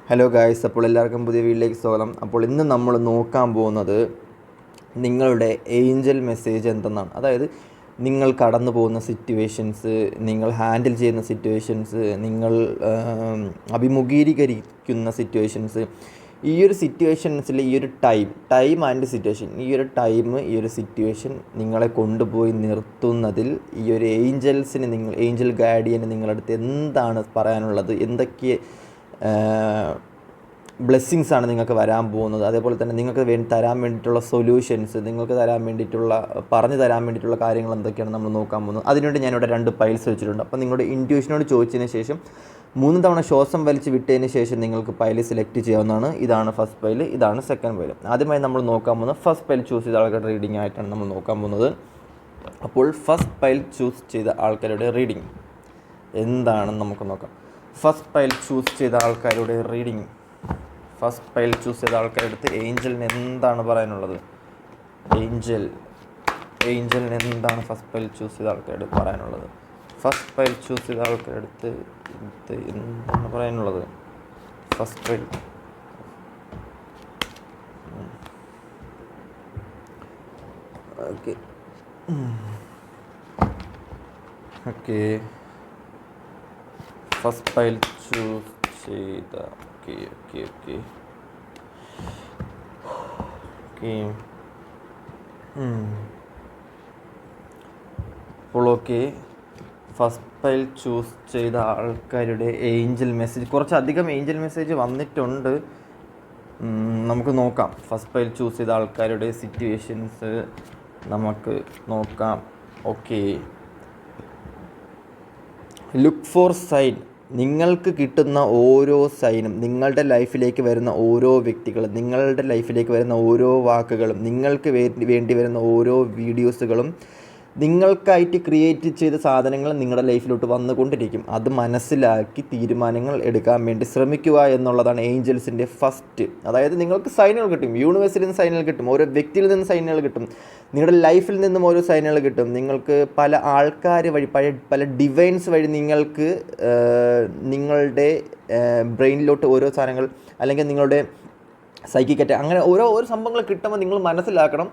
Hello guys, അപ്പോൾ എല്ലാവർക്കും പുതിയ വീട്ടിലേക്ക് സ്വാഗതം. അപ്പോൾ ഇന്ന് നമ്മൾ നോക്കാൻ പോകുന്നത് നിങ്ങളുടെ ഏഞ്ചൽ മെസ്സേജ് എന്തെന്നാണ്. അതായത് നിങ്ങൾ കടന്നു പോകുന്ന സിറ്റുവേഷൻസ്, നിങ്ങൾ ഹാൻഡിൽ ചെയ്യുന്ന സിറ്റുവേഷൻസ്, നിങ്ങൾ അഭിമുഖീകരിക്കുന്ന സിറ്റുവേഷൻസ്, ഈ ഒരു സിറ്റുവേഷൻസിൽ ഈ ഒരു ടൈം ആൻഡ് സിറ്റുവേഷൻ, ഈ ഒരു സിറ്റുവേഷൻ നിങ്ങളെ കൊണ്ടുപോയി നിർത്തുന്നതിൽ ഈ ഒരു ഏഞ്ചൽ ഗാർഡിയന് നിങ്ങളടുത്ത് എന്താണ് പറയാനുള്ളത്, എന്തൊക്കെ ബ്ലെസ്സിങ്സ് ആണ് നിങ്ങൾക്ക് വരാൻ പോകുന്നത്, അതേപോലെ തന്നെ നിങ്ങൾക്ക് തരാൻ വേണ്ടിയിട്ടുള്ള സൊല്യൂഷൻസ്, നിങ്ങൾക്ക് പറഞ്ഞു തരാൻ വേണ്ടിയിട്ടുള്ള കാര്യങ്ങൾ എന്തൊക്കെയാണ് നമ്മൾ നോക്കാൻ പോകുന്നത്. അതിനുവേണ്ടി ഞാനിവിടെ 2 പൈൽസ് വെച്ചിട്ടുണ്ട്. അപ്പോൾ നിങ്ങളുടെ ഇൻറ്റ്യൂഷനോട് ചോദിച്ചതിന് ശേഷം 3 തവണ ശ്വാസം വലിച്ച് വിട്ടതിന് ശേഷം നിങ്ങൾക്ക് പൈൽ സെലക്ട് ചെയ്യാവുന്നതാണ്. ഇതാണ് ഫസ്റ്റ് പൈൽ, ഇതാണ് സെക്കൻഡ് പൈൽ. ആദ്യമായി നമ്മൾ നോക്കാൻ പോകുന്നത് ഫസ്റ്റ് പൈൽ ചൂസ് ചെയ്ത ആൾക്കാരുടെ റീഡിംഗ് ആയിട്ടാണ് നമ്മൾ നോക്കാൻ പോകുന്നത്. അപ്പോൾ ഫസ്റ്റ് പൈൽ ചൂസ് ചെയ്ത ആൾക്കാരുടെ റീഡിംഗ് എന്താണെന്ന് നമുക്ക് നോക്കാം. ഫസ്റ്റ് പൈൽ ചൂസ് ചെയ്ത ആൾക്കാരുടെ റീഡിംഗ്, ഫസ്റ്റ് പൈൽ ചൂസ് ചെയ്ത ആൾക്കാരുടെ അടുത്ത് ഏഞ്ചലിന് എന്താണ് പറയാനുള്ളത്? ഏഞ്ചലിന് എന്താണ് ഫസ്റ്റ് പൈൽ ചൂസ് ചെയ്ത ആൾക്കാരുടെ പറയാനുള്ളത്? ഫസ്റ്റ് പൈൽ ചൂസ് ചെയ്ത ആൾക്കാരുടെ അടുത്ത് എന്താണ് പറയാനുള്ളത്? First pile okay first pile choose ചെയ്ത അപ്പോൾ ഫസ്റ്റ് പൈൽ ചൂസ് ചെയ്ത ആൾക്കാരുടെ ഏഞ്ചൽ മെസ്സേജ്, കുറച്ചധികം ഏഞ്ചൽ മെസ്സേജ് വന്നിട്ടുണ്ട്. നമുക്ക് നോക്കാം. ഫസ്റ്റ് പൈൽ ചൂസ് ചെയ്ത ആൾക്കാരുടെ സിറ്റുവേഷൻസ് നമുക്ക് നോക്കാം. Look for sign. നിങ്ങൾക്ക് കിട്ടുന്ന ഓരോ സൈനും, നിങ്ങളുടെ ലൈഫിലേക്ക് വരുന്ന ഓരോ വ്യക്തികളും, നിങ്ങളുടെ ലൈഫിലേക്ക് വരുന്ന ഓരോ വാക്കുകളും, നിങ്ങൾക്ക് വേണ്ടി വരുന്ന ഓരോ വീഡിയോസുകളും, നിങ്ങൾക്കായിട്ട് ക്രിയേറ്റ് ചെയ്ത സാധനങ്ങൾ നിങ്ങളുടെ ലൈഫിലോട്ട് വന്നുകൊണ്ടിരിക്കും. അത് മനസ്സിലാക്കി തീരുമാനങ്ങൾ എടുക്കാൻ വേണ്ടി ശ്രമിക്കുക എന്നുള്ളതാണ് ഏഞ്ചൽസിൻ്റെ ഫസ്റ്റ്. അതായത് നിങ്ങൾക്ക് സൈനുകൾ കിട്ടും, യൂണിവേഴ്സിൽ നിന്ന് സൈനുകൾ കിട്ടും, ഓരോ വ്യക്തിയിൽ നിന്ന് സൈനുകൾ കിട്ടും, നിങ്ങളുടെ ലൈഫിൽ നിന്നും ഓരോ സൈനുകൾ കിട്ടും. നിങ്ങൾക്ക് പല ആൾക്കാർ വഴി, പല ഡിവൈൻസ് വഴി നിങ്ങൾക്ക് നിങ്ങളുടെ ബ്രെയിനിലോട്ട് ഓരോ സാധനങ്ങൾ, അല്ലെങ്കിൽ നിങ്ങളുടെ സൈക്കിക്കറ്റ്, അങ്ങനെ ഓരോ സംഭവങ്ങൾ കിട്ടുമ്പോൾ നിങ്ങൾ മനസ്സിലാക്കണം,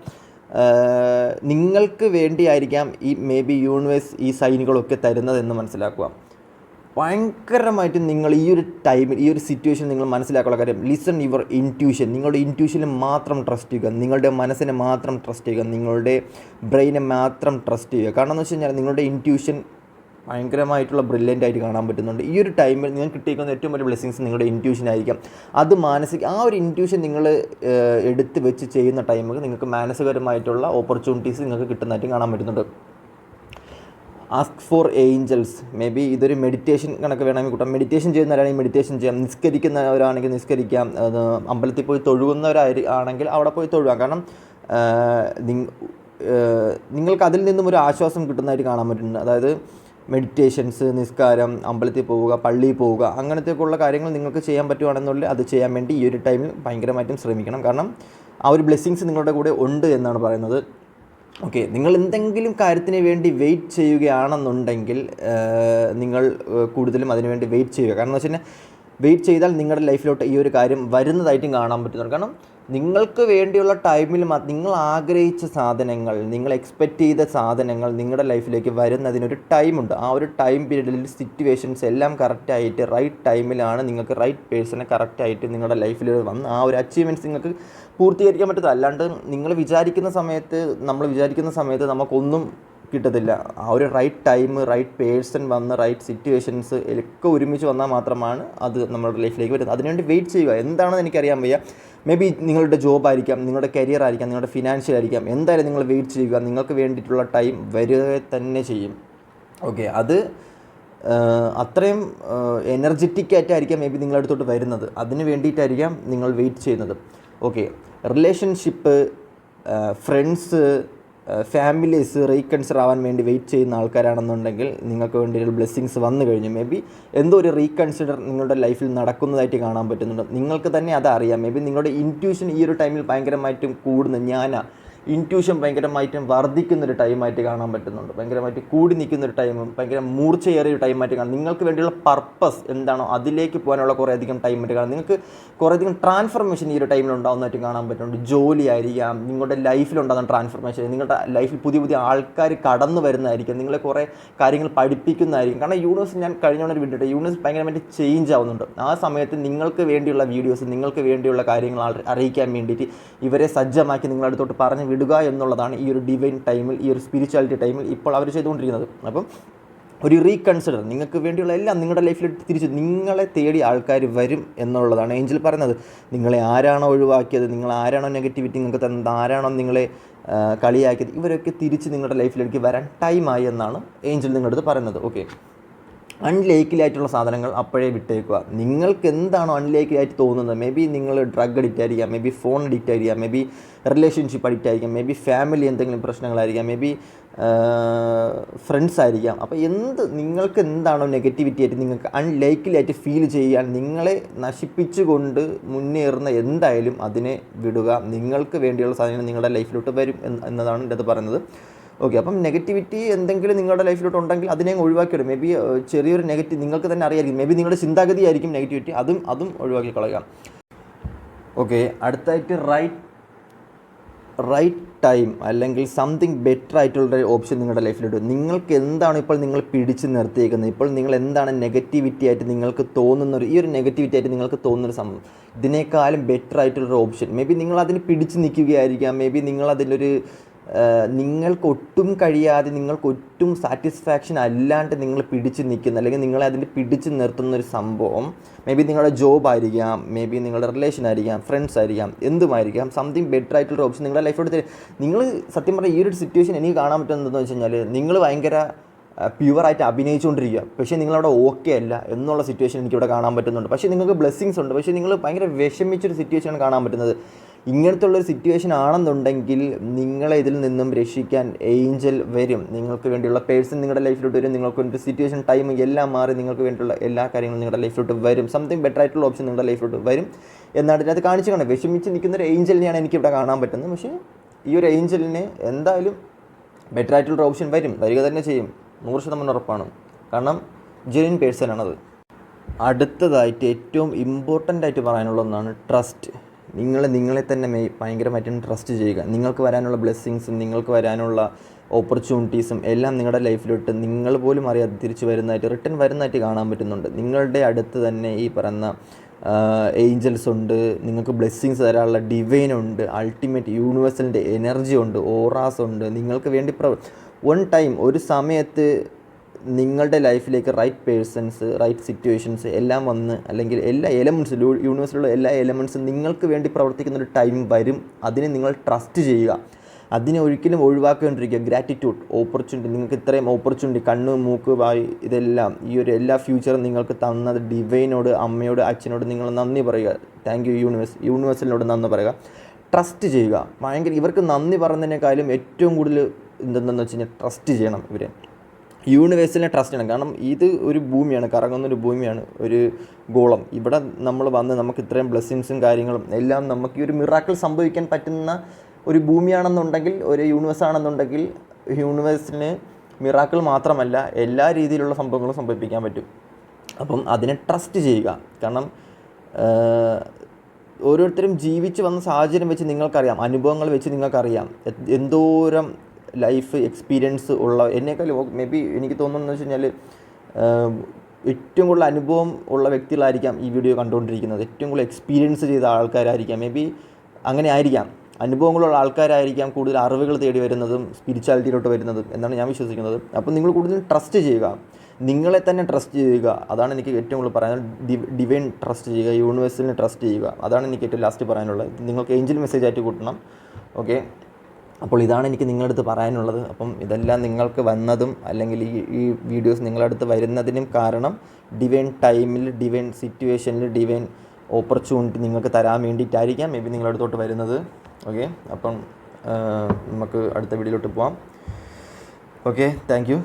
നിങ്ങൾക്ക് വേണ്ടിയായിരിക്കാം മേ ബി യൂണിവേഴ്സ് ഈ സൈനുകളൊക്കെ തരുന്നതെന്ന് മനസ്സിലാക്കുക. ഭയങ്കരമായിട്ടും നിങ്ങൾ ഈ ഒരു ടൈമിൽ, ഈ ഒരു സിറ്റുവേഷൻ നിങ്ങൾ മനസ്സിലാക്കാനുള്ള കാര്യം, ലിസൺ യുവർ ഇൻറ്റ്യൂഷൻ. നിങ്ങളുടെ ഇൻറ്റ്യൂഷനെ മാത്രം ട്രസ്റ്റ് ചെയ്യുക, നിങ്ങളുടെ മനസ്സിനെ മാത്രം ട്രസ്റ്റ് ചെയ്യുക, നിങ്ങളുടെ ബ്രെയിനെ മാത്രം ട്രസ്റ്റ് ചെയ്യുക. കാരണം എന്ന് വെച്ച് കഴിഞ്ഞാൽ നിങ്ങളുടെ ഇൻറ്റ്യൂഷൻ ഭയങ്കരമായിട്ടുള്ള ബ്രില്യൻ്റ് ആയിട്ട് കാണാൻ പറ്റുന്നുണ്ട്. ഈ ഒരു ടൈമിൽ നിങ്ങൾക്ക് കിട്ടിയിരിക്കുന്ന ഏറ്റവും വലിയ ബ്ലെസ്സിങ്സ് നിങ്ങളുടെ ഇൻറ്റ്യൂഷൻ ആയിരിക്കാം. അത് ആ ഒരു ഇൻറ്റ്യൂഷൻ നിങ്ങൾ എടുത്ത് വെച്ച് ചെയ്യുന്ന ടൈമിൽ നിങ്ങൾക്ക് മാനസികപരമായിട്ടുള്ള ഓപ്പർച്യൂണിറ്റീസ് നിങ്ങൾക്ക് കിട്ടുന്നതായിട്ട് കാണാൻ പറ്റുന്നുണ്ട്. Ask for angels. May be ഇതൊരു മെഡിറ്റേഷൻ കണക്ക് വേണമെങ്കിൽ കൂട്ടാം. മെഡിറ്റേഷൻ ചെയ്യുന്നവരാണെങ്കിൽ മെഡിറ്റേഷൻ ചെയ്യാം, നിസ്കരിക്കുന്നവരാണെങ്കിൽ നിസ്കരിക്കാം, അമ്പലത്തിൽ പോയി തൊഴുകുന്നവരാണെങ്കിൽ അവിടെ പോയി തൊഴുകാം. കാരണം നിങ്ങൾക്ക് അതിൽ നിന്നും ഒരു ആശ്വാസം കിട്ടുന്നതായിട്ട് കാണാൻ പറ്റുന്നുണ്ട്. അതായത് മെഡിറ്റേഷൻസ്, നിസ്കാരം, അമ്പലത്തിൽ പോവുക, പള്ളിയിൽ പോവുക, അങ്ങനത്തെയൊക്കെയുള്ള കാര്യങ്ങൾ നിങ്ങൾക്ക് ചെയ്യാൻ പറ്റുവാണെന്നുണ്ടെങ്കിൽ അത് ചെയ്യാൻ വേണ്ടി ഈ ഒരു ടൈമിൽ ഭയങ്കരമായിട്ടും ശ്രമിക്കണം. കാരണം ആ ഒരു ബ്ലെസ്സിങ്സ് നിങ്ങളുടെ കൂടെ ഉണ്ട് എന്നാണ് പറയുന്നത്. നിങ്ങൾ എന്തെങ്കിലും കാര്യത്തിന് വേണ്ടി വെയിറ്റ് ചെയ്യുകയാണെന്നുണ്ടെങ്കിൽ നിങ്ങൾ കൂടുതലും അതിനുവേണ്ടി വെയിറ്റ് ചെയ്യുക. കാരണം എന്ന് വെച്ച് കഴിഞ്ഞാൽ വെയിറ്റ് ചെയ്താൽ നിങ്ങളുടെ ലൈഫിലോട്ട് ഈ ഒരു കാര്യം വരുന്നതായിട്ടും കാണാൻ പറ്റുന്നുണ്ട്. കാരണം നിങ്ങൾക്ക് വേണ്ടിയുള്ള ടൈമിൽ നിങ്ങൾ ആഗ്രഹിച്ച സാധനങ്ങൾ, നിങ്ങൾ എക്സ്പെക്റ്റ് ചെയ്ത സാധനങ്ങൾ നിങ്ങളുടെ ലൈഫിലേക്ക് വരുന്നതിനൊരു ടൈമുണ്ട്. ആ ഒരു ടൈം പീരീഡിൽ സിറ്റുവേഷൻസ് എല്ലാം കറക്റ്റായിട്ട് റൈറ്റ് ടൈമിലാണ് നിങ്ങൾക്ക് റൈറ്റ് പേഴ്സണെ കറക്റ്റായിട്ട് നിങ്ങളുടെ ലൈഫിൽ വന്ന് ആ ഒരു അച്ചീവ്മെൻറ്റ്സ് നിങ്ങൾക്ക് പൂർത്തീകരിക്കാൻ പറ്റത്തില്ല. അല്ലാണ്ട് നമ്മൾ വിചാരിക്കുന്ന സമയത്ത് നമുക്കൊന്നും കിട്ടത്തില്ല. ആ ഒരു റൈറ്റ് ടൈം, റൈറ്റ് പേഴ്സൺ വന്ന് റൈറ്റ് സിറ്റുവേഷൻസ് ഒക്കെ ഒരുമിച്ച് വന്നാൽ മാത്രമാണ് അത് നമ്മുടെ ലൈഫിലേക്ക് വരുന്നത്. അതിനുവേണ്ടി വെയിറ്റ് ചെയ്യുക. എന്താണെന്ന് എനിക്കറിയാൻ വയ്യ. മേ ബി നിങ്ങളുടെ ജോബായിരിക്കാം, നിങ്ങളുടെ കരിയർ ആയിരിക്കാം, നിങ്ങളുടെ ഫിനാൻഷ്യൽ ആയിരിക്കാം. എന്തായാലും നിങ്ങൾ വെയിറ്റ് ചെയ്യുക. നിങ്ങൾക്ക് വേണ്ടിയിട്ടുള്ള ടൈം വരിക തന്നെ ചെയ്യും. അത് അത്രയും എനർജറ്റിക് ആയിട്ടായിരിക്കാം മേ ബി നിങ്ങളുടെ അടുത്തോട്ട് വരുന്നത്. അതിന് വേണ്ടിയിട്ടായിരിക്കാം നിങ്ങൾ വെയിറ്റ് ചെയ്യുന്നത്. റിലേഷൻഷിപ്പ്, ഫ്രണ്ട്സ്, ഫാമിലീസ് റീകൺസിഡർ ആവാൻ വേണ്ടി വെയിറ്റ് ചെയ്യുന്ന ആൾക്കാരാണെന്നുണ്ടെങ്കിൽ നിങ്ങൾക്ക് വേണ്ടിയുള്ള ബ്ലെസ്സിങ്സ് വന്നു കഴിഞ്ഞു. മേ ബി എന്തോ ഒരു റീകൺസിഡർ നിങ്ങളുടെ ലൈഫിൽ നടക്കുന്നതായിട്ട് കാണാൻ പറ്റുന്നുണ്ട്. നിങ്ങൾക്ക് തന്നെ അതറിയാം. മേ ബി നിങ്ങളുടെ ഇൻറ്റ്യൂഷൻ ഈ ഒരു ടൈമിൽ ഭയങ്കരമായിട്ടും കൂടുന്നു. ഇൻറ്റ്യൂഷൻ ഭയങ്കരമായിട്ടും വർദ്ധിക്കുന്നൊരു ടൈമായിട്ട് കാണാൻ പറ്റുന്നുണ്ട്. ഭയങ്കരമായിട്ട് കൂടി നിൽക്കുന്നൊരു ടൈമും ഭയങ്കര മൂർച്ചയേറിയ ടൈമായിട്ട് കാണാം. നിങ്ങൾക്ക് വേണ്ടിയുള്ള പർപ്പസ് എന്താണോ അതിലേക്ക് പോകാനുള്ള കുറേയധികം ടൈമായിട്ട് കാണാം. നിങ്ങൾക്ക് കുറേയധികം ട്രാൻസ്ഫർമേഷൻ ഈ ഒരു ടൈമിൽ ഉണ്ടാകുന്നതായിട്ട് കാണാൻ പറ്റുന്നുണ്ട്. ജോലി ആയിരിക്കാം, നിങ്ങളുടെ ലൈഫിലുണ്ടാകുന്ന ട്രാൻസ്ഫർമേഷൻ, നിങ്ങളുടെ ലൈഫിൽ പുതിയ പുതിയ ആൾക്കാർ കടന്നു വരുന്നതായിരിക്കും, നിങ്ങളെ കുറേ കാര്യങ്ങൾ പഠിപ്പിക്കുന്നതായിരിക്കും. കാരണം യൂണിവേഴ്സ്, ഞാൻ കഴിഞ്ഞ വീഡിയോ യൂണിവേഴ്സ് ഭയങ്കരമായിട്ട് ചേഞ്ച് ആവുന്നുണ്ട്. ആ സമയത്ത് നിങ്ങൾക്ക് വേണ്ടിയുള്ള വീഡിയോസ്, നിങ്ങൾക്ക് വേണ്ടിയുള്ള കാര്യങ്ങൾ അറിയിക്കാൻ വേണ്ടിയിട്ട് ഇവരെ സജ്ജമാക്കി നിങ്ങളടുത്തോട്ട് പറഞ്ഞു വിടുക എന്നുള്ളതാണ് ഈ ഒരു ഡിവൈൻ ടൈമിൽ, ഈ ഒരു സ്പിരിച്വാലിറ്റി ടൈമിൽ ഇപ്പോൾ അവർ ചെയ്തുകൊണ്ടിരിക്കുന്നത്. അപ്പം ഒരു റീകൺസിഡർ, നിങ്ങൾക്ക് വേണ്ടിയുള്ള എല്ലാം നിങ്ങളുടെ ലൈഫിൽ തിരിച്ച് നിങ്ങളെ തേടി ആൾക്കാർ വരും എന്നുള്ളതാണ് ഏഞ്ചൽ പറയുന്നത്. നിങ്ങളെ ആരാണോ ഒഴിവാക്കിയത്, നിങ്ങൾ ആരാണോ നെഗറ്റിവിറ്റി നിങ്ങൾക്ക് തന്നത്, ആരാണോ നിങ്ങളെ കളിയാക്കിയത്, ഇവരൊക്കെ തിരിച്ച് നിങ്ങളുടെ ലൈഫിലേക്ക് വരാൻ ടൈമായി എന്നാണ് ഏഞ്ചൽ നിങ്ങളുടെ അടുത്ത് പറയുന്നത്. ഓക്കെ, അൺലൈക്ലി ആയിട്ടുള്ള സാധനങ്ങൾ അപ്പോഴേ വിട്ടേക്കുക. നിങ്ങൾക്ക് എന്താണോ അൺലൈക്ലി ആയിട്ട് തോന്നുന്നത്, മേ ബി നിങ്ങൾ ഡ്രഗ് അഡിക്റ്റ് ആയിരിക്കാം, മേ ബി ഫോൺ അഡിക്റ്റ് ആയിരിക്കാം, മേ ബി റിലേഷൻഷിപ്പ് അഡിക്റ്റ് ആയിരിക്കാം, മേ ബി ഫാമിലി എന്തെങ്കിലും പ്രശ്നങ്ങളായിരിക്കാം, മേ ബി ഫ്രണ്ട്സ് ആയിരിക്കാം. അപ്പോൾ നിങ്ങൾക്ക് എന്താണോ നെഗറ്റിവിറ്റി ആയിട്ട് നിങ്ങൾക്ക് അൺലൈക്ലി ആയിട്ട് ഫീൽ ചെയ്യാൻ, നിങ്ങളെ നശിപ്പിച്ചുകൊണ്ട് മുന്നേറുന്ന എന്തായാലും അതിനെ വിടുക. നിങ്ങൾക്ക് വേണ്ടിയുള്ള സാധനങ്ങൾ നിങ്ങളുടെ ലൈഫിലോട്ട് വരും എന്നതാണ് എൻ്റെ അത് പറയുന്നത്. ഓക്കെ, അപ്പം നെഗറ്റിവിറ്റി എന്തെങ്കിലും നിങ്ങളുടെ ലൈഫിലോട്ട് ഉണ്ടെങ്കിൽ അതിനെ ഒഴിവാക്കിയിടും. മേ ബി ചെറിയൊരു നെഗറ്റീവ് നിങ്ങൾക്ക് തന്നെ അറിയായിരിക്കും, മേ ബി നിങ്ങളുടെ ചിന്താഗതി ആയിരിക്കും നെഗറ്റിവിറ്റി, അതും ഒഴിവാക്കി കളയുക. ഓക്കെ, അടുത്തായിട്ട് റൈറ്റ് ടൈം അല്ലെങ്കിൽ സംതിങ് ബെറ്റർ ആയിട്ടുള്ളൊരു ഓപ്ഷൻ നിങ്ങളുടെ ലൈഫിലോട്ട്. നിങ്ങൾക്ക് എന്താണ് ഇപ്പോൾ നിങ്ങൾ പിടിച്ച് നിർത്തിയേക്കുന്നത്, ഇപ്പോൾ നിങ്ങൾ എന്താണ് നെഗറ്റിവിറ്റി ആയിട്ട് നിങ്ങൾക്ക് തോന്നുന്നൊരു, ഈ ഒരു നെഗറ്റിവിറ്റി ആയിട്ട് നിങ്ങൾക്ക് തോന്നുന്നൊരു സംഭവം, ഇതിനേക്കാളും ബെറ്റർ ആയിട്ടുള്ളൊരു ഓപ്ഷൻ, മേ ബി നിങ്ങൾ അതിന് പിടിച്ച് നിൽക്കുകയായിരിക്കാം, മേ ബി നിങ്ങൾ അതിലൊരു നിങ്ങൾക്കൊട്ടും കഴിയാതെ, നിങ്ങൾക്കൊട്ടും സാറ്റിസ്ഫാക്ഷൻ അല്ലാണ്ട് നിങ്ങൾ പിടിച്ച് നിൽക്കുന്ന, അല്ലെങ്കിൽ നിങ്ങളെ അതിൻ്റെ പിടിച്ച് നിർത്തുന്നൊരു സംഭവം, മേ ബി നിങ്ങളുടെ ജോബ് ആയിരിക്കാം, മേ ബി നിങ്ങളുടെ റിലേഷൻ ആയിരിക്കാം, ഫ്രണ്ട്സ് ആയിരിക്കാം, എന്തുമായിരിക്കാം, സംതിങ് ബെറ്റർ ആയിട്ടുള്ള ഓപ്ഷൻ നിങ്ങളുടെ ലൈഫിലോട്ട് തരും. നിങ്ങൾ സത്യം പറഞ്ഞാൽ ഈ ഒരു സിറ്റുവേഷൻ എനിക്ക് കാണാൻ പറ്റുന്നതെന്ന് വെച്ച് കഴിഞ്ഞാൽ, നിങ്ങൾ ഭയങ്കര പ്യുവറായിട്ട് അഭിനയിച്ചുകൊണ്ടിരിക്കുക, പക്ഷേ നിങ്ങളവിടെ ഓക്കെ അല്ല എന്നുള്ള സിറ്റുവേഷൻ എനിക്കിവിടെ കാണാൻ പറ്റുന്നുണ്ട്. പക്ഷേ നിങ്ങൾക്ക് ബ്ലെസ്സിങ്സ് ഉണ്ട്, പക്ഷേ നിങ്ങൾ ഭയങ്കര വിഷമിച്ചൊരു സിറ്റുവേഷനാണ് കാണാൻ പറ്റുന്നത്. ഇങ്ങനത്തെ ഉള്ളൊരു സിറ്റുവേഷൻ ആണെന്നുണ്ടെങ്കിൽ നിങ്ങളെ ഇതിൽ നിന്നും രക്ഷിക്കാൻ ഏഞ്ചൽ വരും. നിങ്ങൾക്ക് വേണ്ടിയുള്ള പേഴ്സൺ നിങ്ങളുടെ ലൈഫിലോട്ട് വരും. നിങ്ങൾക്ക് ഒരു സിറ്റുവേഷൻ ടൈം എല്ലാം മാറി നിങ്ങൾക്ക് വേണ്ടിയുള്ള എല്ലാ കാര്യങ്ങളും നിങ്ങളുടെ ലൈഫിലോട്ട് വരും. സംതിങ് ബെറ്റർ ആയിട്ടുള്ള ഓപ്ഷൻ നിങ്ങളുടെ ലൈഫിലോട്ട് വരും എന്നാണ് ഇതിനകത്ത് കാണിച്ചു കാണുന്നത്. വിഷമിച്ച് നിൽക്കുന്ന ഒരു ഏഞ്ചലിനെയാണ് എനിക്കിവിടെ കാണാൻ പറ്റുന്നത്. പക്ഷേ ഈ ഒരു ഏഞ്ചലിന് എന്തായാലും ബെറ്റർ ആയിട്ടുള്ള ഓപ്ഷൻ വരിക തന്നെ ചെയ്യും, 100% ഉറപ്പാണ്. കാരണം ജെന്യുയിൻ പേഴ്സൺ ആണത്. അടുത്തതായിട്ട് ഏറ്റവും ഇമ്പോർട്ടൻ്റ് ആയിട്ട് പറയാനുള്ള ഒന്നാണ് ട്രസ്റ്റ്. നിങ്ങളെ തന്നെ ഭയങ്കരമായിട്ടും ട്രസ്റ്റ് ചെയ്യുക. നിങ്ങൾക്ക് വരാനുള്ള ബ്ലെസ്സിങ്സും നിങ്ങൾക്ക് വരാനുള്ള ഓപ്പർച്യൂണിറ്റീസും എല്ലാം നിങ്ങളുടെ ലൈഫിലോട്ട് നിങ്ങൾ പോലും അറിയാതെ തിരിച്ചു വരുന്നതായിട്ട്, റിട്ടേൺ വരുന്നതായിട്ട് കാണാൻ പറ്റുന്നുണ്ട്. നിങ്ങളുടെ അടുത്ത് തന്നെ ഈ പറയുന്ന ഏഞ്ചൽസ് ഉണ്ട്, നിങ്ങൾക്ക് ബ്ലെസ്സിങ്സ് തരാനുള്ള ഡിവൈൻ ഉണ്ട്, അൾട്ടിമേറ്റ് യൂണിവേഴ്സലിൻ്റെ എനർജി ഉണ്ട്, ഓറാസ് ഉണ്ട്. നിങ്ങൾക്ക് വേണ്ടി ഒരു സമയത്ത് നിങ്ങളുടെ ലൈഫിലേക്ക് റൈറ്റ് പേഴ്സൺസ്, റൈറ്റ് സിറ്റുവേഷൻസ് എല്ലാം വന്ന്, അല്ലെങ്കിൽ എല്ലാ എലമെൻറ്റ്സും, യൂണിവേഴ്സിലുള്ള എല്ലാ എലമെൻറ്റ്സും നിങ്ങൾക്ക് വേണ്ടി പ്രവർത്തിക്കുന്നൊരു ടൈം വരും. അതിനെ നിങ്ങൾ ട്രസ്റ്റ് ചെയ്യുക, അതിനെ ഒരിക്കലും ഒഴിവാക്കേണ്ടിരിക്കുക. ഗ്രാറ്റിറ്റ്യൂഡ്, ഓപ്പർച്യൂണിറ്റി, നിങ്ങൾക്ക് ഇത്രയും ഓപ്പർച്യൂണിറ്റി, കണ്ണ് മൂക്ക് വായി ഇതെല്ലാം, ഈ ഒരു എല്ലാ ഫ്യൂച്ചറും നിങ്ങൾക്ക് തന്നത് ഡിവൈനോട്, അമ്മയോട്, അച്ഛനോട് നിങ്ങൾ നന്ദി പറയുക. താങ്ക് യു യൂണിവേഴ്സിനോട് നന്ദി പറയുക, ട്രസ്റ്റ് ചെയ്യുക. ഇവർക്ക് നന്ദി പറയുന്നതിനേക്കാളും ഏറ്റവും കൂടുതൽ എന്തെന്ന് വെച്ച് കഴിഞ്ഞാൽ ട്രസ്റ്റ് ചെയ്യണം. യൂണിവേഴ്സിനെ ട്രസ്റ്റ് ചെയ്യണം. കാരണം ഇത് ഒരു ഭൂമിയാണ്, കറങ്ങുന്നൊരു ഭൂമിയാണ്, ഒരു ഗോളം. ഇവിടെ നമ്മൾ വന്ന് നമുക്ക് ഇത്രയും ബ്ലെസ്സിങ്സും കാര്യങ്ങളും എല്ലാം നമുക്ക് ഈ ഒരു മിറാക്കിൾ സംഭവിക്കാൻ പറ്റുന്ന ഒരു ഭൂമിയാണെന്നുണ്ടെങ്കിൽ, ഒരു യൂണിവേഴ്സ് ആണെന്നുണ്ടെങ്കിൽ, യൂണിവേഴ്സിന് മിറാക്കിൾ മാത്രമല്ല എല്ലാ രീതിയിലുള്ള സംഭവങ്ങളും സംഭവിപ്പിക്കാൻ പറ്റും. അപ്പം അതിനെ ട്രസ്റ്റ് ചെയ്യുക. കാരണം ഓരോരുത്തരും ജീവിച്ച് വന്ന സാഹചര്യം വെച്ച് നിങ്ങൾക്കറിയാം, അനുഭവങ്ങൾ വെച്ച് നിങ്ങൾക്കറിയാം എന്തോരം ലൈഫ് എക്സ്പീരിയൻസ് ഉള്ള, എന്നേക്കാൾ മേ ബി എനിക്ക് തോന്നുന്നതെന്ന് വെച്ച് കഴിഞ്ഞാൽ ഏറ്റവും കൂടുതൽ അനുഭവം ഉള്ള വ്യക്തികളായിരിക്കാം ഈ വീഡിയോ കണ്ടുകൊണ്ടിരിക്കുന്നത്. ഏറ്റവും കൂടുതൽ എക്സ്പീരിയൻസ് ചെയ്ത ആൾക്കാരായിരിക്കാം, മേ ബി അങ്ങനെ ആയിരിക്കാം, അനുഭവങ്ങളുള്ള ആൾക്കാരായിരിക്കാം കൂടുതൽ അറിവുകൾ തേടി വരുന്നതും സ്പിരിച്വാലിറ്റിയിലോട്ട് വരുന്നതും എന്നാണ് ഞാൻ വിശ്വസിക്കുന്നത്. അപ്പോൾ നിങ്ങൾ കൂടുതൽ ട്രസ്റ്റ് ചെയ്യുക, നിങ്ങളെ തന്നെ ട്രസ്റ്റ് ചെയ്യുക. അതാണ് എനിക്ക് ഏറ്റവും കൂടുതൽ പറയാനുള്ളത്. ഡിവൈൻ ട്രസ്റ്റ് ചെയ്യുക, യൂണിവേഴ്സിനെ ട്രസ്റ്റ് ചെയ്യുക. അതാണ് എനിക്ക് ഏറ്റവും ലാസ്റ്റ് പറയാനുള്ളത്. നിങ്ങൾക്ക് ഏഞ്ചൽ മെസ്സേജ് ആയിട്ട് കൂട്ടണം. ഓക്കെ, അപ്പോൾ ഇതാണ് എനിക്ക് നിങ്ങളുടെ അടുത്ത് പറയാനുള്ളത്. അപ്പം ഇതെല്ലാം നിങ്ങൾക്ക് വന്നതും അല്ലെങ്കിൽ ഈ വീഡിയോസ് നിങ്ങളുടെ അടുത്ത് വരുന്നതിനും കാരണം ഡിവൈൻ ടൈമിൽ, ഡിവൈൻ സിറ്റുവേഷനിൽ, ഡിവൈൻ ഓപ്പർച്യൂണിറ്റി നിങ്ങൾക്ക് തരാൻ വേണ്ടിയിട്ടായിരിക്കാം മേ ബി നിങ്ങളുടെ അടുത്തോട്ട് വരുന്നത്. ഓക്കെ, അപ്പം നമുക്ക് അടുത്ത വീഡിയോയിലോട്ട് പോവാം. Okay, thank you.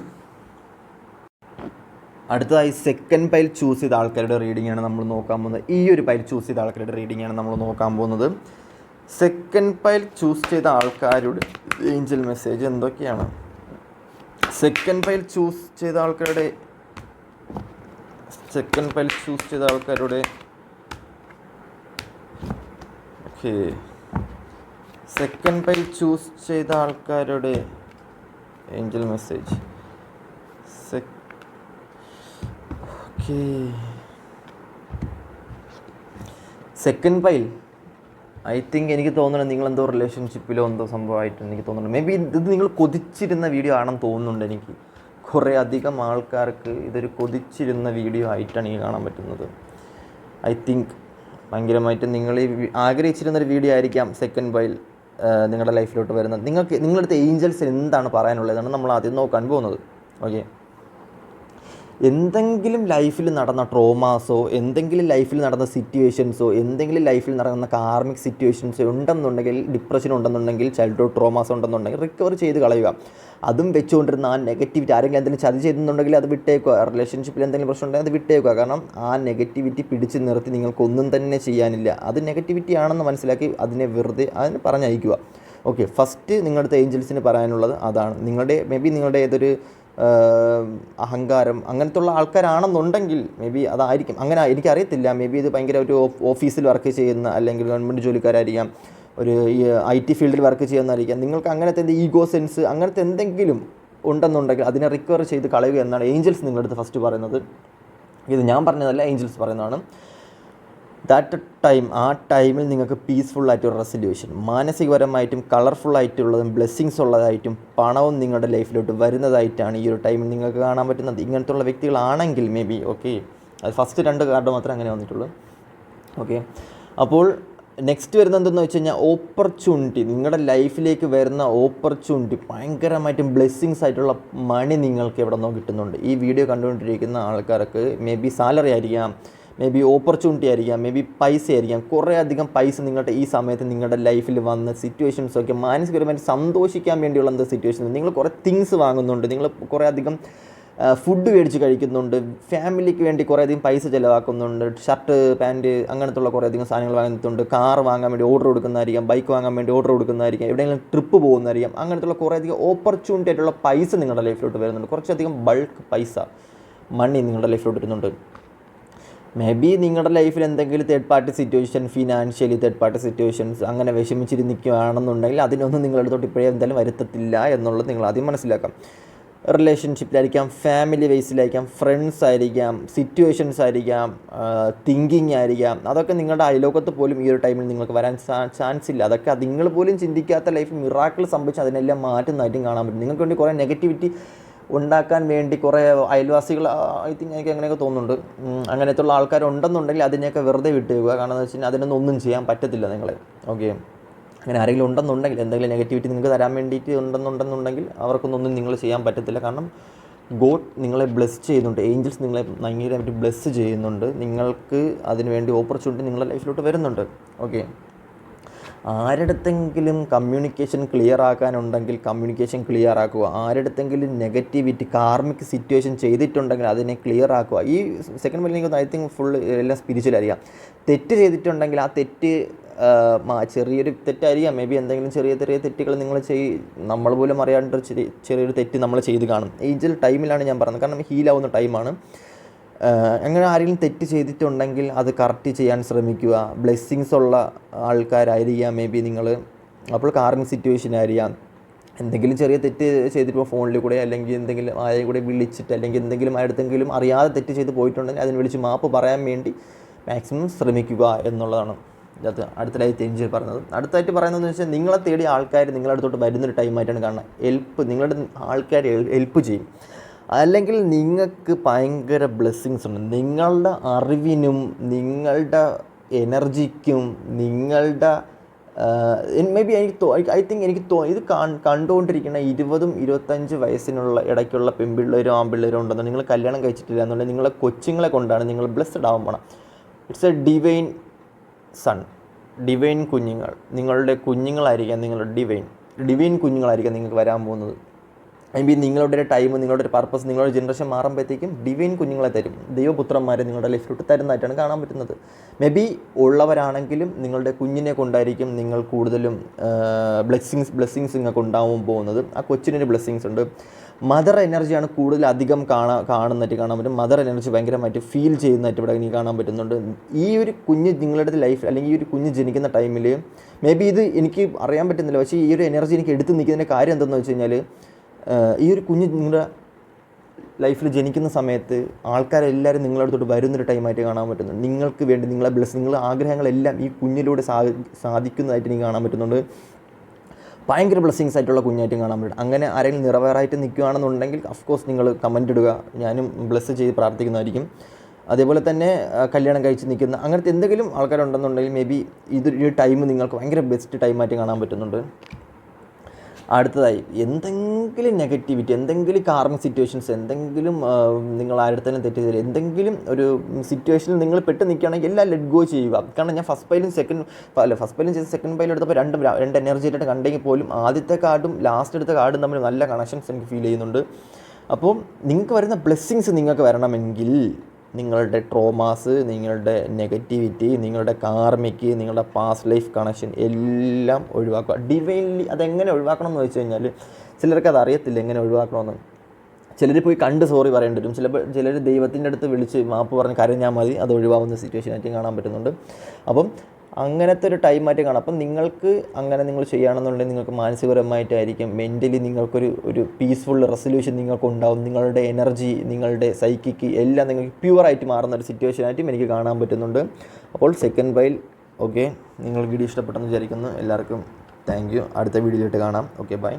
അടുത്തതായി സെക്കൻഡ് പൈൽ ചൂസ് ചെയ്ത ആൾക്കാരുടെ റീഡിംഗ് ആണ് നമ്മൾ നോക്കാൻ പോകുന്നത്. ഈ ഒരു പൈൽ ചൂസ് ചെയ്ത ആൾക്കാരുടെ റീഡിംഗ് ആണ് നമ്മൾ നോക്കാൻ പോകുന്നത്. സെക്കൻഡ് പൈൽ ചൂസ് ചെയ്ത ആൾക്കാരുടെ ഏഞ്ചൽ മെസ്സേജ് എന്തൊക്കെയാണ്? സെക്കൻഡ് പൈൽ ചൂസ് ചെയ്ത ആൾക്കാരുടെ ഓക്കെ, സെക്കൻഡ് പൈൽ ചൂസ് ചെയ്ത ആൾക്കാരുടെ Angel message. Okay, second pile I think എനിക്ക് തോന്നുന്നത് നിങ്ങളെന്തോ റിലേഷൻഷിപ്പിലോ എന്തോ സംഭവമായിട്ട് എനിക്ക് തോന്നുന്നുണ്ട്. മേ ബി ഇത് നിങ്ങൾ കൊതിച്ചിരുന്ന വീഡിയോ ആണെന്ന് തോന്നുന്നുണ്ട്. എനിക്ക് കുറേ അധികം ആൾക്കാർക്ക് ഇതൊരു കൊതിച്ചിരുന്ന വീഡിയോ ആയിട്ടാണ് എനിക്ക് കാണാൻ പറ്റുന്നത്. ഐ തിങ്ക് ഭയങ്കരമായിട്ട് നിങ്ങൾ ആഗ്രഹിച്ചിരുന്നൊരു വീഡിയോ ആയിരിക്കാം സെക്കൻഡ് പൈൽ നിങ്ങളുടെ ലൈഫിലോട്ട് വരുന്നത്. നിങ്ങളുടെ അടുത്ത് ഏഞ്ചൽസ് എന്താണ് പറയാനുള്ളതാണ് നമ്മൾ ആദ്യം നോക്കാൻ പോകുന്നത്. ഓക്കെ, എന്തെങ്കിലും ലൈഫിൽ നടന്ന ട്രോമാസോ, എന്തെങ്കിലും ലൈഫിൽ നടന്ന സിറ്റുവേഷൻസോ, എന്തെങ്കിലും ലൈഫിൽ നടന്ന കാർമിക് സിറ്റുവേഷൻസോ ഉണ്ടെന്നുണ്ടെങ്കിൽ, ഡിപ്രഷൻ ഉണ്ടെന്നുണ്ടെങ്കിൽ, ചൈൽഡ്ഹുഡ് ട്രോമാസോ ഉണ്ടെന്നുണ്ടെങ്കിൽ റിക്കവർ ചെയ്ത് കളയുക. അതും വെച്ചുകൊണ്ടിരുന്ന ആ നെഗറ്റിവിറ്റി, ആരെങ്കിലും എന്തെങ്കിലും ചതി ചെയ്തിട്ടുണ്ടെങ്കിൽ അത് വിട്ടേക്കുക. റിലേഷൻഷിപ്പിൽ എന്തെങ്കിലും പ്രശ്നം ഉണ്ടെങ്കിൽ അത് വിട്ടേക്കുക. കാരണം ആ നെഗറ്റിവിറ്റി പിടിച്ച് നിർത്തി നിങ്ങൾക്കൊന്നും തന്നെ ചെയ്യാനില്ല. അത് നെഗറ്റിവിറ്റി ആണെന്ന് മനസ്സിലാക്കി അതിനെ വെറുതെ അതിന് പറഞ്ഞയക്കുക. ഓക്കെ, ഫസ്റ്റ് നിങ്ങളുടെ ഏഞ്ചൽസിന് പറയാനുള്ളത് അതാണ്. മേ ബി നിങ്ങളുടെ ഏതൊരു അഹങ്കാരം അങ്ങനത്തുള്ള ആൾക്കാരാണെന്നുണ്ടെങ്കിൽ മേ ബി അതായിരിക്കും. അങ്ങനെ എനിക്കറിയത്തില്ല. മേ ബി ഇത് ഭയങ്കര ഒരു ഓഫീസിൽ വർക്ക് ചെയ്യുന്ന അല്ലെങ്കിൽ ഗവൺമെൻറ് ജോലിക്കാരായിരിക്കാം, ഒരു IT ഫീൽഡിൽ വർക്ക് ചെയ്യുന്നതായിരിക്കാം. നിങ്ങൾക്ക് അങ്ങനത്തെ ഈഗോ സെൻസ് അങ്ങനത്തെ എന്തെങ്കിലും ഉണ്ടെന്നുണ്ടെങ്കിൽ അതിനെ റിക്കവർ ചെയ്ത് കളയുക എന്നാണ് ഏഞ്ചൽസ് നിങ്ങളുടെ അടുത്ത് ഫസ്റ്റ് പറയുന്നത്. ഇത് ഞാൻ പറഞ്ഞതല്ല, ഏഞ്ചൽസ് പറയുന്നതാണ്. ആ ടൈമിൽ നിങ്ങൾക്ക് പീസ്ഫുള്ളായിട്ടൊരു റെസൊല്യൂഷൻ, മാനസികപരമായിട്ടും കളർഫുള്ളായിട്ടുള്ളതും ബ്ലെസ്സിങ്സ് ഉള്ളതായിട്ടും പണവും നിങ്ങളുടെ ലൈഫിലോട്ട് വരുന്നതായിട്ടാണ് ഈ ഒരു ടൈമിൽ നിങ്ങൾക്ക് കാണാൻ പറ്റുന്നത്. ഇങ്ങനത്തുള്ള വ്യക്തികളാണെങ്കിൽ മേ ബി ഓക്കെ, അത് ഫസ്റ്റ് 2 കാർഡ് മാത്രമേ അങ്ങനെ വന്നിട്ടുള്ളൂ. ഓക്കെ, അപ്പോൾ നെക്സ്റ്റ് വരുന്നത് എന്തെന്ന് വെച്ച് കഴിഞ്ഞാൽ ഓപ്പർച്യൂണിറ്റി. നിങ്ങളുടെ ലൈഫിലേക്ക് വരുന്ന ഓപ്പർച്യൂണിറ്റി ഭയങ്കരമായിട്ടും ബ്ലെസ്സിങ്സ് ആയിട്ടുള്ള മണി നിങ്ങൾക്ക് എവിടെ നിന്നോ കിട്ടുന്നുണ്ട്. ഈ വീഡിയോ കണ്ടുകൊണ്ടിരിക്കുന്ന ആൾക്കാർക്ക് മേ ബി സാലറി ആയിരിക്കാം, മേ ബി ഓപ്പർച്യൂണിറ്റി ആയിരിക്കാം, മേ ബി പൈസ ആയിരിക്കാം. കുറേ അധികം പൈസ നിങ്ങളുടെ ഈ സമയത്ത് നിങ്ങളുടെ ലൈഫിൽ വന്ന സിറ്റുവേഷൻസൊക്കെ മാനസികപരമായിട്ട് സന്തോഷിക്കാൻ വേണ്ടിയുള്ള എന്താ സിറ്റുവേഷൻ. നിങ്ങൾ കുറേ തിങ്സ് വാങ്ങുന്നുണ്ട്, നിങ്ങൾ കുറേ അധികം ഫുഡ് മേടിച്ച് കഴിക്കുന്നുണ്ട്, ഫാമിലിക്ക് വേണ്ടി കുറേ അധികം പൈസ ചിലവാക്കുന്നുണ്ട്, ഷർട്ട് പാൻറ്റ് അങ്ങനത്തുള്ള കുറേ അധികം സാധനങ്ങൾ വാങ്ങുന്നുണ്ട്, കാർ വാങ്ങാൻ വേണ്ടി ഓർഡർ കൊടുക്കുന്നതായിരിക്കാം, ബൈക്ക് വാങ്ങാൻ വേണ്ടി ഓർഡർ കൊടുക്കുന്നതായിരിക്കാം, എവിടെയെങ്കിലും ട്രിപ്പ് പോകുന്നതായിരിക്കാം. അങ്ങനത്തുള്ള കുറേ അധികം ഓപ്പർച്യൂണിറ്റി ആയിട്ടുള്ള പൈസ നിങ്ങളുടെ ലൈഫിലോട്ട് വരുന്നുണ്ട്. കുറച്ചധികം ബൾക്ക് പൈസ മണി നിങ്ങളുടെ ലൈഫിലോട്ട് വരുന്നുണ്ട്. മേ ബി നിങ്ങളുടെ ലൈഫിൽ എന്തെങ്കിലും third party situation, financially third party situations അങ്ങനെ വിഷമിച്ചിരിക്കുകയാണെന്നുണ്ടെങ്കിൽ അതിനൊന്നും നിങ്ങളടുത്തോട്ട് ഇപ്പോഴേ എന്തായാലും വരുത്തത്തില്ല എന്നുള്ളത് നിങ്ങൾ ആദ്യം മനസ്സിലാക്കാം. റിലേഷൻഷിപ്പിലായിരിക്കാം, ഫാമിലി വൈസിലായിരിക്കാം, ഫ്രണ്ട്സ് ആയിരിക്കാം, സിറ്റുവേഷൻസ് ആയിരിക്കാം, തിങ്കിങ് ആയിരിക്കാം. അതൊക്കെ നിങ്ങളുടെ അയലോകത്ത് പോലും ഈ ഒരു ടൈമിൽ നിങ്ങൾക്ക് വരാൻ ചാൻസ് ഇല്ല. അതൊക്കെ നിങ്ങൾ പോലും ചിന്തിക്കാത്ത ലൈഫ് മിറാക്കിൾ സംഭവിച്ച് അതിനെല്ലാം മാറ്റുന്നതായിട്ടും കാണാൻ പറ്റും. നിങ്ങൾക്ക് വേണ്ടി കുറേ നെഗറ്റിവിറ്റി ഉണ്ടാക്കാൻ വേണ്ടി കുറേ അയൽവാസികൾ ഐ തിങ്ക് എനിക്ക് അങ്ങനെയൊക്കെ തോന്നുന്നുണ്ട്. അങ്ങനത്തുള്ള ആൾക്കാരുണ്ടെന്നുണ്ടെങ്കിൽ അതിനെയൊക്കെ വെറുതെ വിട്ടുവെക്കുക. കാരണം എന്ന് വെച്ച് കഴിഞ്ഞാൽ അതിനൊന്നും ഒന്നും ചെയ്യാൻ പറ്റത്തില്ല നിങ്ങളെ. ഓക്കെ, അങ്ങനെ ആരെങ്കിലും ഉണ്ടെന്നുണ്ടെങ്കിൽ എന്തെങ്കിലും നെഗറ്റിവിറ്റി നിങ്ങൾക്ക് തരാൻ വേണ്ടിയിട്ട് ഉണ്ടെന്നുണ്ടെങ്കിൽ അവർക്കൊന്നും നിങ്ങൾ ചെയ്യാൻ പറ്റത്തില്ല. കാരണം ഗോഡ് നിങ്ങളെ ബ്ലെസ് ചെയ്യുന്നുണ്ട്, ഏഞ്ചൽസ് നിങ്ങളെ ഭയങ്കരമായിട്ട് ബ്ലെസ് ചെയ്യുന്നുണ്ട്. നിങ്ങൾക്ക് അതിനുവേണ്ടി ഓപ്പർച്യൂണിറ്റി നിങ്ങളുടെ ലൈഫിലോട്ട് വരുന്നുണ്ട്. ഓക്കെ, ആരുടെത്തെങ്കിലും കമ്മ്യൂണിക്കേഷൻ ക്ലിയർ ആക്കാനുണ്ടെങ്കിൽ കമ്മ്യൂണിക്കേഷൻ ക്ലിയർ ആക്കുക. ആരുടെത്തെങ്കിലും നെഗറ്റിവിറ്റി കാർമിക് സിറ്റുവേഷൻ ചെയ്തിട്ടുണ്ടെങ്കിൽ അതിനെ ക്ലിയർ ആക്കുക. ഈ സെക്കൻഡ് മൈലിലേക്ക് ഐ തിങ്ക് ഫുൾ എല്ലാം സ്പിരിച്വലായിരിക്കാം. തെറ്റ് ചെയ്തിട്ടുണ്ടെങ്കിൽ ആ തെറ്റ് ചെറിയൊരു തെറ്റായിരിക്കാം. മേ ബി എന്തെങ്കിലും ചെറിയ തെറ്റുകൾ നിങ്ങൾ നമ്മൾ പോലും അറിയാണ്ട് ചെറിയൊരു തെറ്റ് നമ്മൾ ചെയ്ത് കാണും. ഏഞ്ചൽ ടൈമിലാണ് ഞാൻ പറഞ്ഞത്, കാരണം ഹീലാവുന്ന ടൈമാണ്. അങ്ങനെ ആരെങ്കിലും തെറ്റ് ചെയ്തിട്ടുണ്ടെങ്കിൽ അത് കറക്റ്റ് ചെയ്യാൻ ശ്രമിക്കുക. ബ്ലെസ്സിങ്സ് ഉള്ള ആൾക്കാരായിരിക്കാം മേ ബി നിങ്ങൾ. അപ്പോൾ കാർമിക് സിറ്റുവേഷൻ ആയിരിക്കാം. എന്തെങ്കിലും ചെറിയ തെറ്റ് ചെയ്തിട്ട് ഫോണിൽ കൂടെ അല്ലെങ്കിൽ എന്തെങ്കിലും ആരെയും കൂടെ വിളിച്ചിട്ട് അല്ലെങ്കിൽ എന്തെങ്കിലും ആയിടത്തെങ്കിലും അറിയാതെ തെറ്റ് ചെയ്ത് പോയിട്ടുണ്ടെങ്കിൽ അതിന് വിളിച്ച് മാപ്പ് പറയാൻ വേണ്ടി മാക്സിമം ശ്രമിക്കുക എന്നുള്ളതാണ് അത് അടുത്തതായിട്ട് ഏഞ്ചൽ പറഞ്ഞത്. അടുത്തായിട്ട് പറയുന്നതെന്ന് വെച്ചാൽ നിങ്ങളെ തേടി ആൾക്കാർ നിങ്ങളുടെ അടുത്തോട്ട് വരുന്നൊരു ടൈമായിട്ടാണ് കാണുന്നത്. നിങ്ങളുടെ ആൾക്കാർ ഹെൽപ്പ് ചെയ്യും. അല്ലെങ്കിൽ നിങ്ങൾക്ക് ഭയങ്കര ബ്ലെസ്സിങ്സ് ഉണ്ട്. നിങ്ങളുടെ അറിവിനും നിങ്ങളുടെ എനർജിക്കും നിങ്ങളുടെ മേ ബി ഐ തിങ്ക് ഇത് കണ്ടുകൊണ്ടിരിക്കുന്ന 20-25 വയസ്സിനുള്ള ഇടയ്ക്കുള്ള പെൺപിള്ളേരും ആൺപിള്ളേരും ഉണ്ടെന്ന് നിങ്ങൾ കല്യാണം കഴിച്ചിട്ടില്ല എന്നുണ്ടെങ്കിൽ നിങ്ങളെ കൊച്ചുങ്ങളെ കൊണ്ടാണ് നിങ്ങൾ ബ്ലെസ്ഡ് ആവാൻ പോണം. It's a divine son, divine കുഞ്ഞുങ്ങൾ. നിങ്ങളുടെ കുഞ്ഞുങ്ങളായിരിക്കാം, നിങ്ങളുടെ ഡിവൈൻ കുഞ്ഞുങ്ങളായിരിക്കാം നിങ്ങൾക്ക് വരാൻ പോകുന്നത്. മേ ബി നിങ്ങളുടെ ഒരു ടൈം, നിങ്ങളുടെ ഒരു പർപ്പസ്, നിങ്ങളുടെ ജനറേഷൻ മാറുമ്പോഴത്തേക്കും ഡിവൈൻ കുഞ്ഞുങ്ങളെ തരും, ദൈവപുത്രന്മാരെ നിങ്ങളുടെ ലൈഫിലോട്ട് തരുന്നതായിട്ടാണ് കാണാൻ പറ്റുന്നത്. മേ ബി ഉള്ളവരാണെങ്കിലും നിങ്ങളുടെ കുഞ്ഞിനെ കൊണ്ടായിരിക്കും നിങ്ങൾ കൂടുതലും ബ്ലെസ്സിങ്സ് നിങ്ങൾക്ക് ഉണ്ടാവാൻ പോകുന്നത്. ആ കൊച്ചിനൊരു ബ്ലെസ്സിങ്സ് ഉണ്ട്. മദർ എനർജിയാണ് കൂടുതൽ അധികം കാണാൻ പറ്റും. മദർ എനർജി ഭയങ്കരമായിട്ട് ഫീൽ ചെയ്യുന്നതായിട്ട് ഇവിടെ എനിക്ക് കാണാൻ പറ്റുന്നുണ്ട്. ഈ ഒരു കുഞ്ഞ് നിങ്ങളുടെ ലൈഫ്, അല്ലെങ്കിൽ ഈ ഒരു കുഞ്ഞ് ജനിക്കുന്ന ടൈമിൽ മേ ബി ഇത് എനിക്ക് അറിയാൻ പറ്റുന്നില്ല, പക്ഷേ ഈ ഒരു എനർജി എനിക്ക് എടുത്ത് നിൽക്കുന്നതിൻ്റെ കാര്യം എന്തെന്ന് വെച്ച് കഴിഞ്ഞാൽ, ഈ ഒരു കുഞ്ഞ് നിങ്ങളുടെ ലൈഫിൽ ജനിക്കുന്ന സമയത്ത് ആൾക്കാരെല്ലാവരും നിങ്ങളുടെ അടുത്തോട്ട് വരുന്നൊരു ടൈമായിട്ട് കാണാൻ പറ്റുന്നുണ്ട്. നിങ്ങൾക്ക് വേണ്ടി നിങ്ങളെ നിങ്ങളുടെ ആഗ്രഹങ്ങളെല്ലാം ഈ കുഞ്ഞിലൂടെ സാധിക്കുന്നതായിട്ട് എനിക്ക് കാണാൻ പറ്റുന്നുണ്ട്. ഭയങ്കര ബ്ലെസ്സിങ്സ് ആയിട്ടുള്ള കുഞ്ഞായിട്ടും കാണാൻ പറ്റും. അങ്ങനെ ആരെങ്കിലും നിറവേറായിട്ട് നിൽക്കുകയാണെന്നുണ്ടെങ്കിൽ അഫ്കോഴ്സ് നിങ്ങൾ കമൻറ്റ് ഇടുക, ഞാനും ബ്ലെസ് ചെയ്ത് പ്രാർത്ഥിക്കുന്നതായിരിക്കും. അതേപോലെ തന്നെ കല്യാണം കഴിച്ച് നിൽക്കുന്ന അങ്ങനത്തെ എന്തെങ്കിലും ആൾക്കാരുണ്ടെന്നുണ്ടെങ്കിൽ മേ ബി ഇതൊരു ടൈം നിങ്ങൾക്ക് ഭയങ്കര ബെസ്റ്റ് ടൈമായിട്ട് കാണാൻ പറ്റുന്നുണ്ട്. അടുത്തതായി എന്തെങ്കിലും നെഗറ്റിവിറ്റി, എന്തെങ്കിലും കാർമിക് സിറ്റുവേഷൻസ്, എന്തെങ്കിലും നിങ്ങൾ ആരുടെത്തന്നെ തെറ്റ് ചെയ്ത് എന്തെങ്കിലും ഒരു സിറ്റുവേഷനിൽ നിങ്ങൾ പെട്ട് നിൽക്കുകയാണെങ്കിൽ എല്ലാം ലെറ്റ് ഗോ ചെയ്യുക. കാരണം ഞാൻ ഫസ്റ്റ് പൈലും ചെയ്ത് സെക്കൻഡ് പൈലും എടുത്തപ്പോൾ രണ്ട് എനർജി ആയിട്ട് കണ്ടെങ്കിൽ പോലും ആദ്യത്തെ കാർഡും ലാസ്റ്റ് എടുത്ത കാർഡും തമ്മിൽ നല്ല കണക്ഷൻസ് എനിക്ക് ഫീൽ ചെയ്യുന്നുണ്ട്. അപ്പോൾ നിങ്ങൾക്ക് വരുന്ന ബ്ലെസ്സിങ്സ് നിങ്ങൾക്ക് വരണമെങ്കിൽ നിങ്ങളുടെ ട്രോമാസ്, നിങ്ങളുടെ നെഗറ്റിവിറ്റി, നിങ്ങളുടെ കാർമിക്ക്, നിങ്ങളുടെ പാസ്റ്റ് ലൈഫ് കണക്ഷൻ എല്ലാം ഒഴിവാക്കുക ഡിവൈൻലി. അതെങ്ങനെ ഒഴിവാക്കണം എന്ന് വെച്ച് കഴിഞ്ഞാൽ ചിലർക്ക് അത് അറിയത്തില്ല എങ്ങനെ ഒഴിവാക്കണമെന്ന്. ചിലർ പോയി കണ്ട് സോറി പറയേണ്ടി വരും. ചിലർ ദൈവത്തിൻ്റെ അടുത്ത് വിളിച്ച് മാപ്പ് പറഞ്ഞ് കരഞ്ഞാൽ മതി, അത് ഒഴിവാകുന്ന സിറ്റുവേഷനായിട്ട് കാണാൻ പറ്റുന്നുണ്ട്. അപ്പം അങ്ങനത്തെ ഒരു ടൈമായിട്ട് കാണാം. അപ്പം നിങ്ങൾക്ക് അങ്ങനെ നിങ്ങൾ ചെയ്യുകയാണെന്നുണ്ടെങ്കിൽ നിങ്ങൾക്ക് മാനസികപരമായിട്ടായിരിക്കും, മെൻ്റലി നിങ്ങൾക്കൊരു പീസ്ഫുൾ റെസൊല്യൂഷൻ നിങ്ങൾക്കുണ്ടാവും. നിങ്ങളുടെ എനർജി, നിങ്ങളുടെ സൈക്കിക്ക് എല്ലാം നിങ്ങൾക്ക് പ്യുവറായിട്ട് മാറുന്ന ഒരു സിറ്റുവേഷനായിട്ടും എനിക്ക് കാണാൻ പറ്റുന്നുണ്ട്. അപ്പോൾ സെക്കൻഡ് പൈൽ ഓക്കെ, നിങ്ങൾ വീഡിയോ ഇഷ്ടപ്പെട്ടെന്ന് വിചാരിക്കുന്നു. എല്ലാവർക്കും താങ്ക് യു. അടുത്ത വീഡിയോയിലോട്ട് കാണാം. Okay, by.